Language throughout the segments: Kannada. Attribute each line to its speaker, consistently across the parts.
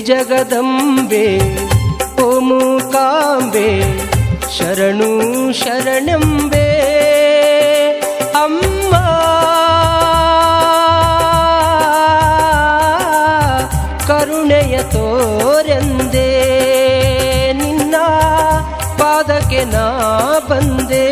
Speaker 1: ಜಗದಂಬೆ ಓ ಮೂಕಾಂಬೆ ಶರಣು ಶರಣೆಂಬೆ ಅಮ್ಮ ಕರುಣೆಯ ತೋರೆಂದೆ ನಿನ್ನ ಪಾದಕ್ಕೆ ನಾ ಬಂದೆ.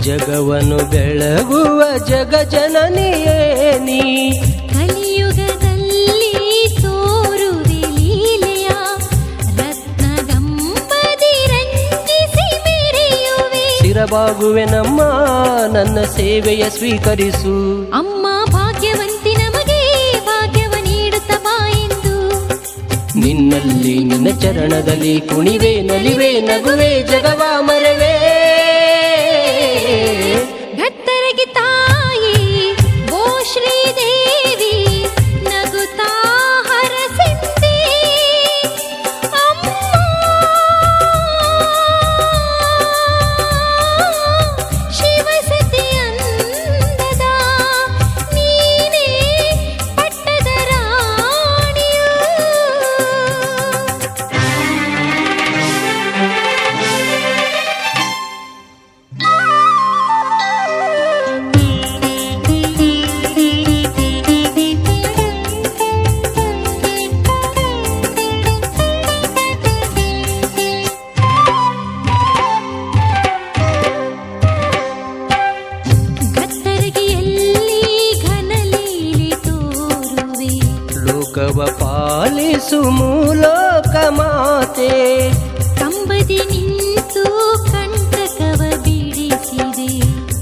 Speaker 1: ಜಗವನ್ನು ಬೆಳಗುವ ಜಗಜನನಿಯೇ ನೀ
Speaker 2: ಕಲಿಯುಗದಲ್ಲಿ ತೋರುವೆ ಲೀಲೆಯ ರತ್ನಗಂಬದಿ ರಂಜಿಸಿ ಮೆರೆಯುವೆ.
Speaker 1: ಸ್ಥಿರವಾಗುವೆ ನಮ್ಮ ನನ್ನ ಸೇವೆಯ ಸ್ವೀಕರಿಸು
Speaker 2: ಅಮ್ಮ ಭಾಗ್ಯವಂತಿ ನಮಗೆ ಭಾಗ್ಯವ ನೀಡುತ್ತ ಬಾಯೆಂದು
Speaker 1: ನಿನ್ನಲ್ಲಿ ನಿನ್ನ ಚರಣದಲ್ಲಿ ಕುಣಿವೆ ನಲಿವೆ ನಗುವೆ ಜಗವ ಮರವೆ.
Speaker 2: ಭಕ್ತರಿಗೆ ತಾಯಿ ಓ ಶ್ರೀದೇವಿ ನಗುತ್ತಾ ಹರಸಿದ್ದೆ ಅಮ್ಮ ಶಿವಸತಿ ಅಂದದ ನೀನೇ ಪಟ್ಟದ ರಾಣಿಯು.
Speaker 1: ಲೋಕವ ಪಾಲಿಸು ಮೂಲೋಕ ಮಾತೆ
Speaker 2: ಕಂಬದಿ ನಿಂತು ಕಂಟಕವ ಬಿಡಿಸಿದೆ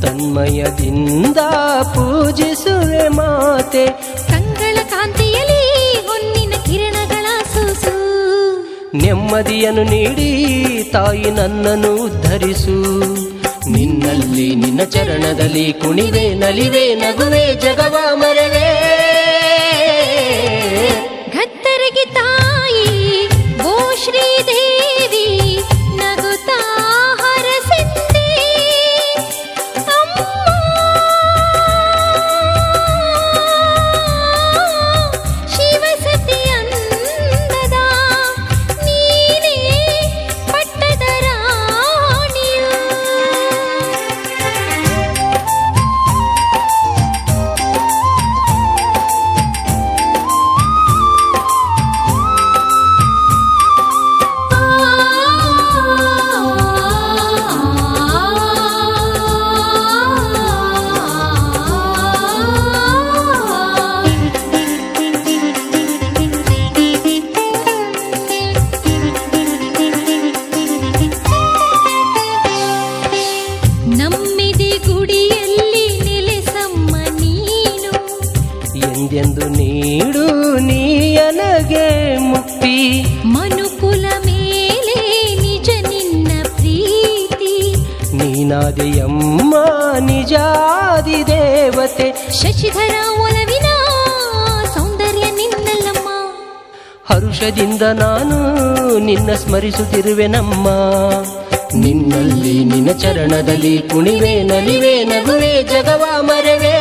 Speaker 1: ತನ್ಮಯದಿಂದ ಪೂಜಿಸುವೆ ಮಾತೆ.
Speaker 2: ಕಂಗಳ ಕಾಂತಿಯಲ್ಲಿ ಹೊನ್ನಿನ ಕಿರಣಗಳ ಸೂಸು
Speaker 1: ನೆಮ್ಮದಿಯನ್ನು ನೀಡಿ ತಾಯಿ ನನ್ನನ್ನು ಉದ್ಧರಿಸು ನಿನ್ನಲ್ಲಿ ನಿನ್ನ ಚರಣದಲ್ಲಿ ಕುಣಿವೆ ನಲಿವೆ ನಗುವೆ ಜಗವ ಮರವೆ.
Speaker 2: ಭಕ್ತರಿಗೆ ತಾಯಿ ಓ ಶ್ರೀದೇವಿ ನಗುತ್ತಾ ಹರಸಿದ್ದೆ ಅಮ್ಮ ಶಿವಸತಿ ಅಂದದ ನೀನೇ ಪಟ್ಟದ ರಾಣಿಯು. ನಮ್ಮಿದೆ ಗುಡಿಯಲ್ಲಿ ನೆಲೆಸಮ್ಮ ನೀನು
Speaker 1: ಎಂದೆಂದು ನೀಡು ನೀಯನಗೆ ಮುಕ್ತಿ
Speaker 2: ಮನುಕುಲ ಮೇಲೆ ನಿಜ ನಿನ್ನ ಪ್ರೀತಿ
Speaker 1: ನೀನಾದೆಯಮ್ಮ ನಿಜಾದಿ ದೇವತೆ.
Speaker 2: ಶಶಿಧರ ಒಲವಿನ ಸೌಂದರ್ಯ ನಿನ್ನಲ್ಲಮ್ಮ
Speaker 1: ಹರುಷದಿಂದ ನಾನು ನಿನ್ನ ಸ್ಮರಿಸುತ್ತಿರುವೆ ನಮ್ಮ ನಿನ್ನಲ್ಲಿ ನಿನ್ನ ಚರಣದಲ್ಲಿ ಕುಣಿವೆ ನಲಿವೆ ನಗುವೆ ಜಗವ ಮರವೆ.